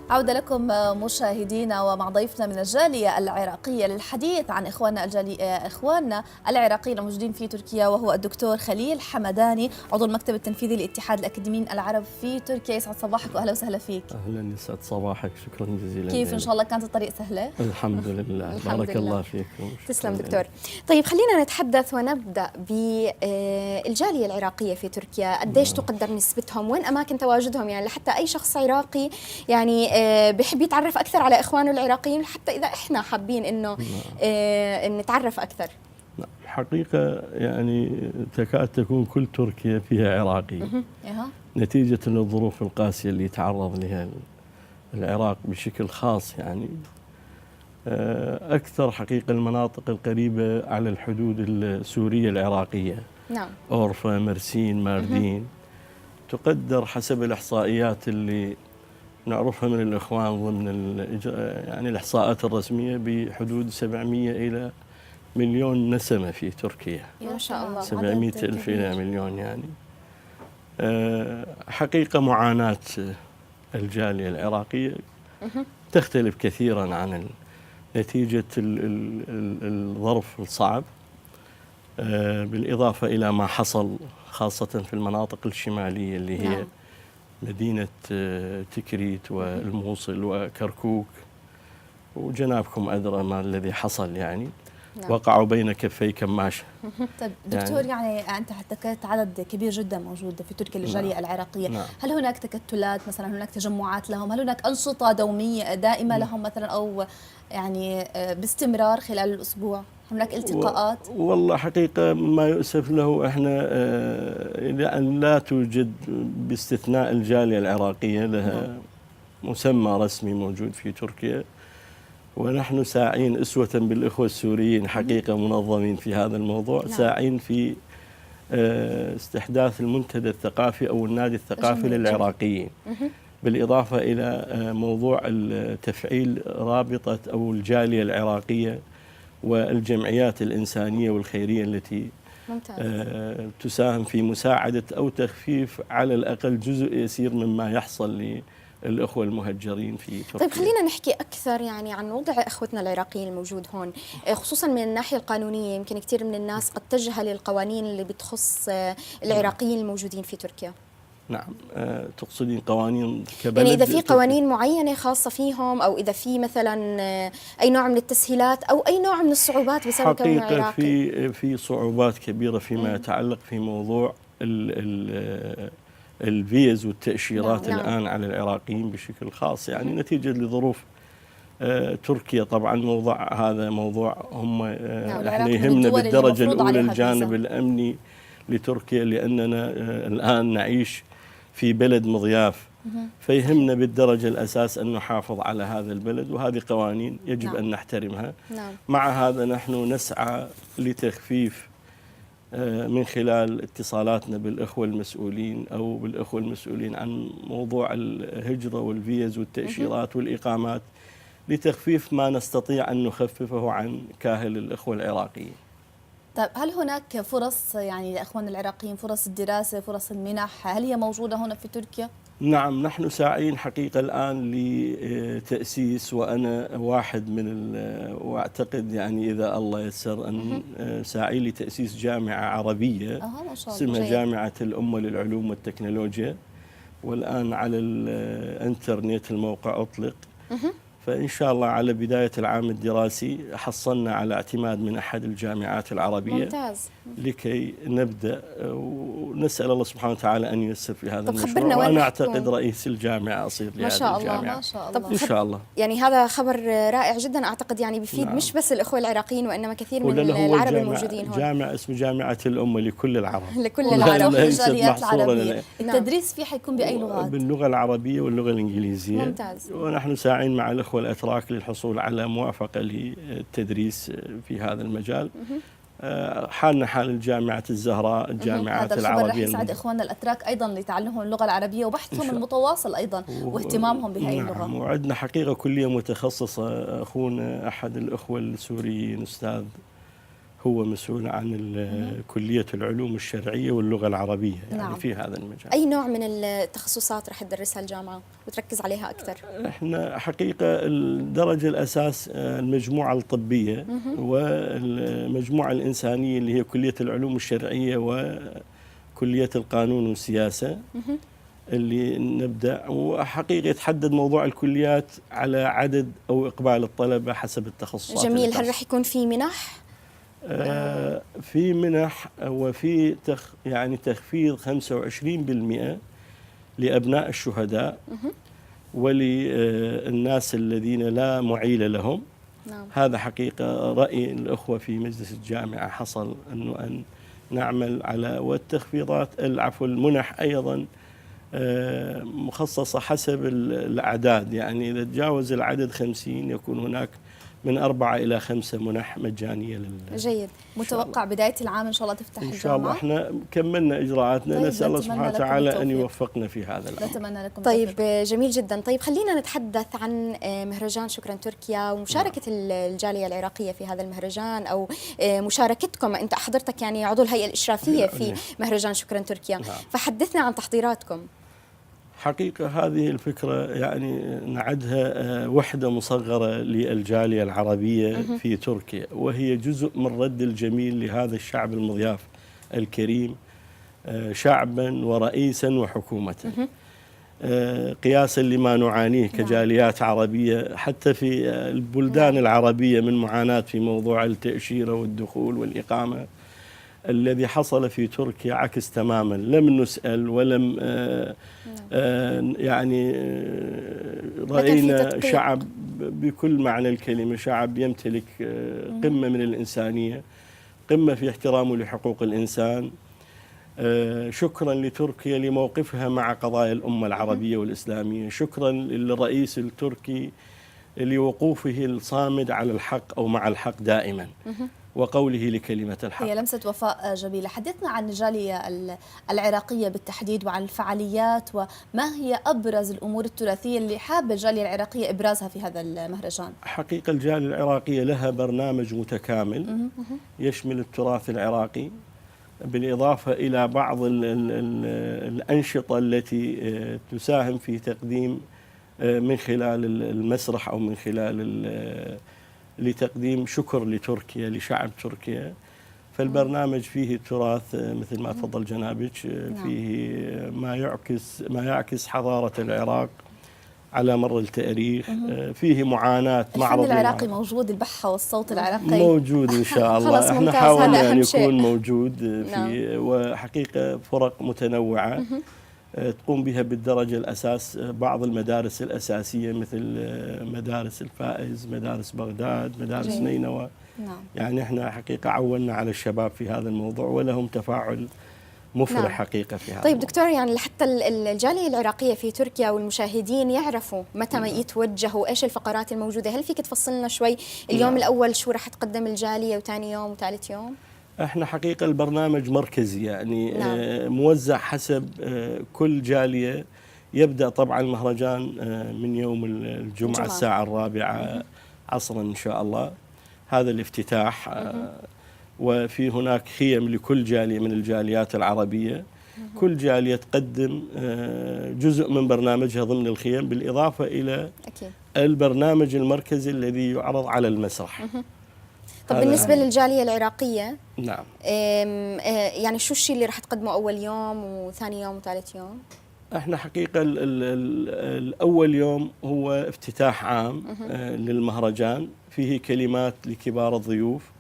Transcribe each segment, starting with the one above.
عودة لكم مشاهدينا ومع ضيفنا من الجالية العراقية للحديث عن إخواننا العراقيين الموجودين في تركيا، وهو الدكتور خليل حمداني عضو المكتب التنفيذي لاتحاد الأكاديميين العرب في تركيا. يسعد صباحك وأهلا وسهلا فيك. أهلا، يسعد صباحك، شكرا جزيلا. كيف إن شاء الله كانت الطريق سهلة؟ الحمد لله. بارك الله فيكم. تسلم دكتور. طيب خلينا نتحدث ونبدأ بالجالية العراقية في تركيا. قديش تقدر نسبتهم؟ وين أماكن تواجدهم؟ يعني لحتى أي شخص عراقي يعني بحب يتعرف أكثر على إخوانه العراقيين، حتى إذا إحنا حابين إنه نتعرف أكثر. حقيقة يعني تكاد تكون كل تركيا فيها عراقي نتيجة للظروف القاسية اللي يتعرض لها العراق بشكل خاص. يعني أكثر حقيقة المناطق القريبة على الحدود السورية العراقية، نعم، أورفا، مرسين، ماردين، تقدر حسب الإحصائيات اللي نعرفها من الإخوان ضمن يعني الإحصاءات الرسمية بحدود 700 إلى مليون نسمة في تركيا. ما شاء الله، 700 ألف إلى مليون. يعني حقيقة معاناة الجالية العراقية تختلف كثيرا عن نتيجة الظرف الصعب، بالإضافة إلى ما حصل خاصة في المناطق الشمالية اللي هي مدينة تكريت والموصل وكركوك، وجنابكم أدرى ما الذي حصل. يعني وقعوا بين كفي كماشة. طيب دكتور، يعني أنت حكيت عدد كبير جدا موجود في تركيا للجالية العراقية. هل هناك تكتلات مثلا، هناك تجمعات لهم؟ هل هناك أنشطة دائمة لهم مثلا، أو يعني باستمرار خلال الأسبوع؟ هناك التقاءات؟ والله حقيقة ما يؤسف له احنا لا توجد باستثناء الجالية العراقية لها مسمى رسمي موجود في تركيا، ونحن ساعين أسوة بالإخوة السوريين حقيقة منظمين في هذا الموضوع. ساعين في استحداث المنتدى الثقافي أو النادي الثقافي للعراقيين، بالإضافة إلى موضوع تفعيل رابطة أو الجالية العراقية والجمعيات الإنسانية والخيرية التي تساهم في مساعدة أو تخفيف على الأقل جزء يسير مما يحصل للأخوة المهجرين في تركيا. طيب خلينا نحكي أكثر يعني عن وضع إخوتنا العراقيين الموجود هون، خصوصا من الناحية القانونية. يمكن كثير من الناس قد تجهل القوانين اللي بتخص العراقيين الموجودين في تركيا. نعم، تقصدين قوانين كبلد؟ يعني إذا في قوانين معينة خاصة فيهم، أو إذا في مثلا أي نوع من التسهيلات أو أي نوع من الصعوبات بسبب كونه عراقي. حقيقة في صعوبات كبيرة فيما يتعلق في موضوع الفيز والتأشيرات الآن على العراقيين بشكل خاص، يعني نتيجة لظروف تركيا. طبعا هذا موضوع هم احنا يهمنا بالدرجة الأولى الجانب الأمني لتركيا، لأننا الآن نعيش في بلد مضياف، فيهمنا بالدرجة الأساس أن نحافظ على هذا البلد، وهذه قوانين يجب أن نحترمها. مع هذا نحن نسعى لتخفيف من خلال اتصالاتنا بالإخوة المسؤولين أو بالإخوة المسؤولين عن موضوع الهجرة والفيز والتأشيرات والإقامات، لتخفيف ما نستطيع أن نخففه عن كاهل الإخوة العراقيين. طيب هل هناك فرص يعني لإخواننا العراقيين، فرص الدراسة، فرص المنح، هل هي موجودة هنا في تركيا؟ نعم، نحن ساعين حقيقة الآن لتأسيس، وأنا واحد من وأعتقد يعني إذا الله يسر أن ساعي لتأسيس جامعة عربية اسمها جامعة الأمة للعلوم والتكنولوجيا، والآن على الإنترنت الموقع أطلق. فإن شاء الله على بداية العام الدراسي حصلنا على اعتماد من أحد الجامعات العربية. ممتاز. لكي نبدأ، ونسأل الله سبحانه وتعالى أن ييسر في هذا المشروع. وأنا أعتقد رئيس الجامعة أصير لهذه الجامعة. ما شاء الله. إن شاء الله. يعني هذا خبر رائع جدا، أعتقد يعني بيفيد مش بس الإخوة العراقيين وإنما كثير من العرب الموجودين هون. جامعة اسمه جامعة الأمة لكل العرب. لكل العرب. الجاليات العربية. التدريس فيه حيكون بأي لغات؟ باللغة العربية واللغة الإنجليزية. ممتاز. ونحن ساعين مع الإخوة الأتراك للحصول على موافقة للتدريس في هذا المجال. حالنا حال جامعة الزهراء، الجامعات العربية. هذا الخبر رح يسعد إخواننا الأتراك أيضا لتعلمهم اللغة العربية وبحثهم المتواصل أيضا واهتمامهم بهذه اللغة. نعم، وعندنا حقيقة كلية متخصصة. أخونا أحد الأخوة السوريين أستاذ هو مسؤول عن كلية العلوم الشرعية واللغة العربية يعني نعم. في هذا المجال. أي نوع من التخصصات رح تدرسها الجامعة وتركز عليها أكثر؟ احنا حقيقة الدرجة الأساس المجموعة الطبية والمجموعة الإنسانية اللي هي كلية العلوم الشرعية وكلية القانون والسياسة اللي نبدأ. وحقيقة يتحدد موضوع الكليات على عدد أو إقبال الطلبة حسب التخصصات. جميل. هل رح يكون في منح؟ في منح وفي يعني تخفيض 25% لأبناء الشهداء وللناس الذين لا معيل لهم. نعم. هذا حقيقة رأي الأخوة في مجلس الجامعة حصل أن نعمل على والتخفيضات المنح أيضا مخصصة حسب الأعداد. يعني إذا تجاوز العدد 50 يكون هناك من 4 إلى 5 منح مجانية جيد. متوقع بداية العام إن شاء الله تفتح الجامعة؟ إن شاء الله احنا كملنا إجراءاتنا. طيب نسأل الله سبحانه وتعالى أن يوفقنا في هذا الأمر. نتمنى لكم طيب جميل جدا. طيب خلينا نتحدث عن مهرجان شكرا تركيا ومشاركة الجالية العراقية في هذا المهرجان أو مشاركتكم. أنت حضرتك يعني عضو الهيئة الإشرافية في مهرجان شكرا تركيا. فحدثنا عن تحضيراتكم. حقيقة هذه الفكرة يعني نعدها وحدة مصغرة للجالية العربية في تركيا، وهي جزء من رد الجميل لهذا الشعب المضياف الكريم شعبا ورئيسا وحكومة، قياسا لما نعانيه كجاليات عربية حتى في البلدان العربية من معاناة في موضوع التأشيرة والدخول والإقامة. الذي حصل في تركيا عكس تماما، لم نسأل ولم يعني رأينا شعب بكل معنى الكلمة، شعب يمتلك قمة من الإنسانية، قمة في احترامه لحقوق الإنسان. شكرا لتركيا لموقفها مع قضايا الأمة العربية والإسلامية، شكرا للرئيس التركي لوقوفه الصامد على الحق أو مع الحق دائما وقوله لكلمة الحق. هي لمسة وفاء جميلة. حدثنا عن الجالية العراقية بالتحديد وعن الفعاليات، وما هي أبرز الأمور التراثية اللي حابة الجالية العراقية إبرازها في هذا المهرجان؟ حقيقة الجالية العراقية لها برنامج متكامل يشمل التراث العراقي بالإضافة إلى بعض الأنشطة التي تساهم في تقديم من خلال المسرح أو من خلال لتقديم شكر لتركيا لشعب تركيا. فالبرنامج فيه تراث مثل ما تفضل جنابك، فيه ما يعكس حضارة العراق على مر التاريخ، فيه معاناة معرض الفن العراقي موجود، البحة والصوت العراقي موجود إن شاء الله. احنا حاولنا أن يكون موجود في وحقيقة فرق متنوعة تقوم بها بالدرجة الأساس بعض المدارس الأساسية مثل مدارس الفائز، مدارس بغداد، مدارس نينوى. يعني احنا حقيقة عولنا على الشباب في هذا الموضوع ولهم تفاعل مفرح حقيقة في هذا. طيب دكتور، يعني لحتى الجالية العراقية في تركيا والمشاهدين يعرفوا متى ما يتوجهوا، ايش الفقرات الموجودة؟ هل فيك تفصلنا شوي اليوم الأول شو راح تقدم الجالية وثاني يوم وثالث يوم؟ احنا حقيقة البرنامج مركزي يعني موزع حسب كل جالية. يبدأ طبعا المهرجان من يوم الجمعة الساعة 4 عصرا إن شاء الله، هذا الافتتاح. وفي هناك خيم لكل جالية من الجاليات العربية، كل جالية تقدم جزء من برنامجها ضمن الخيم بالإضافة إلى البرنامج المركزي الذي يعرض على المسرح. طب بالنسبة للجالية العراقية نعم، يعني شو الشيء اللي راح تقدمه أول يوم وثاني يوم وثالث يوم؟ احنا حقيقة الأول يوم هو افتتاح عام للمهرجان، فيه كلمات لكبار الضيوف،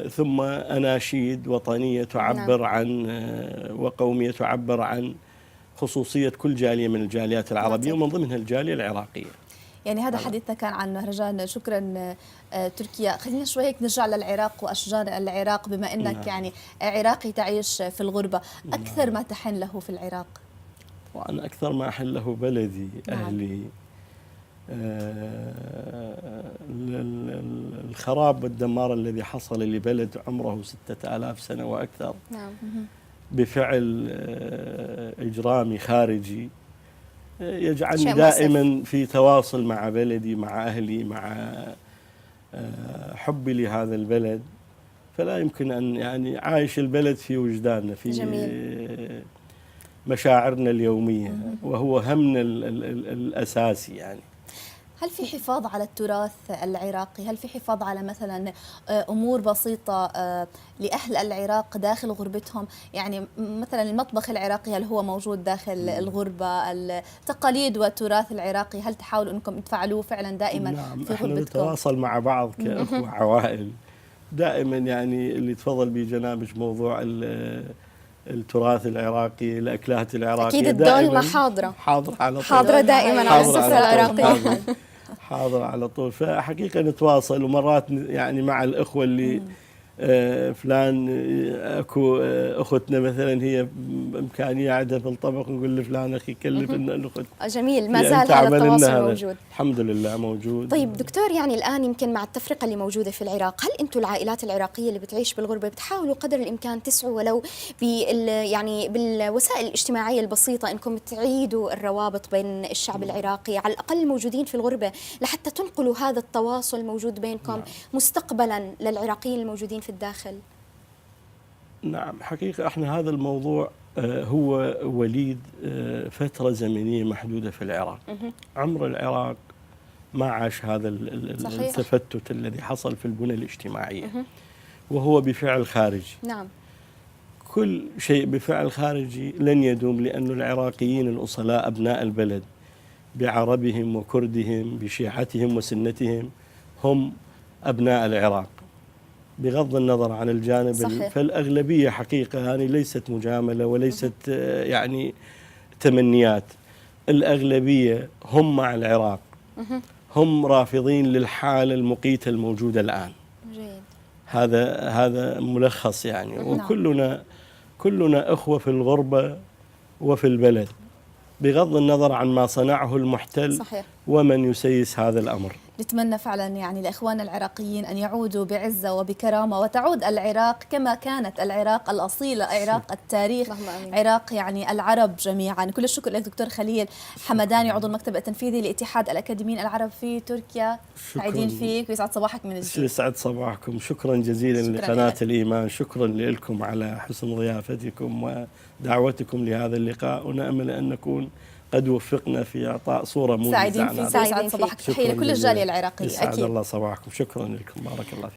ثم أناشيد وطنية تعبر عن وقومية تعبر عن خصوصية كل جالية من الجاليات العربية ومن ضمنها الجالية العراقية. يعني هذا حديثنا كان عن مهرجان شكرا تركيا. خلينا شوي هيك نرجع للعراق وأشجار العراق، بما أنك يعني عراقي تعيش في الغربة، أكثر ما تحن له في العراق؟ وأنا أكثر ما أحن له بلدي أهلي، الخراب والدمار الذي حصل لبلد عمره 6000 سنة وأكثر بفعل إجرامي خارجي يجعلني دائما في تواصل مع بلدي، مع أهلي، مع حبي لهذا البلد. فلا يمكن أن يعني عايش البلد في وجداننا، في جميل. مشاعرنا اليومية، وهو همنا الأساسي يعني. هل في حفاظ على التراث العراقي؟ هل في حفاظ على مثلا أمور بسيطة لأهل العراق داخل غربتهم؟ يعني مثلا المطبخ العراقي هل هو موجود داخل الغربة؟ التقاليد والتراث العراقي هل تحاولوا أنكم تفعلوه فعلا دائما نعم، في احنا غربتكم؟ نتواصل مع بعض كأخوة عوائل دائما، يعني اللي تفضل بجنابك موضوع التراث العراقي، الأكلات العراقية أكيد الدولمة حاضرة على طول، حاضرة دائما على السفرة العراقية، حاضر على طول. فحقيقة نتواصل، ومرات يعني مع الأخوة اللي فلان اكو اختنا مثلا هي بامكانيه عندها في الطبخ، نقول لفلان اخي كلف ان الاخت. جميل، ما زال هذا التواصل موجود. الحمد لله موجود. طيب دكتور، يعني الان يمكن مع التفرقه اللي موجوده في العراق، هل انتم العائلات العراقيه اللي بتعيش بالغربه بتحاولوا قدر الامكان تسعوا ولو يعني بالوسائل الاجتماعيه البسيطه انكم تعيدوا الروابط بين الشعب العراقي، على الاقل الموجودين في الغربه، لحتى تنقلوا هذا التواصل الموجود بينكم نعم. مستقبلا للعراقيين الموجودين في الداخل؟ نعم، حقيقة احنا هذا الموضوع هو وليد فترة زمنية محدودة في العراق. عمر العراق ما عاش هذا التفتت الذي حصل في البنى الاجتماعية، وهو بفعل خارجي. نعم. كل شيء بفعل خارجي لن يدوم، لأن العراقيين الأصلاء أبناء البلد بعربهم وكردهم بشيعتهم وسنتهم هم أبناء العراق، بغض النظر عن الجانب صحيح. فالأغلبية حقيقة يعني ليست مجاملة وليست يعني تمنيات، الأغلبية هم مع العراق، هم رافضين للحالة المقيتة الموجودة الآن. جيد. هذا ملخص يعني. وكلنا أخوة في الغربة وفي البلد، بغض النظر عن ما صنعه المحتل. صحيح. ومن يسيس هذا الأمر. نتمنى فعلا يعني لإخواننا العراقيين أن يعودوا بعزة وبكرامة، وتعود العراق كما كانت العراق الأصيلة، عراق التاريخ، عراق يعني العرب جميعا. كل الشكر لك دكتور خليل حمداني، عضو المكتب التنفيذي لاتحاد الأكاديميين العرب في تركيا. سعيدين فيك ويسعد صباحك من جديد. يسعد صباحكم، شكرا جزيلا لقناة الإيمان، شكرا لكم على حسن ضيافتكم ودعوتكم لهذا اللقاء، ونأمل أن نكون قد وفقنا في إعطاء صورة موجزة. سعيدين فيك، سعيد صباحك، تحية لكل الجالية العراقية. أكيد. الله صباحكم، شكرا لكم، بارك الله فيكم.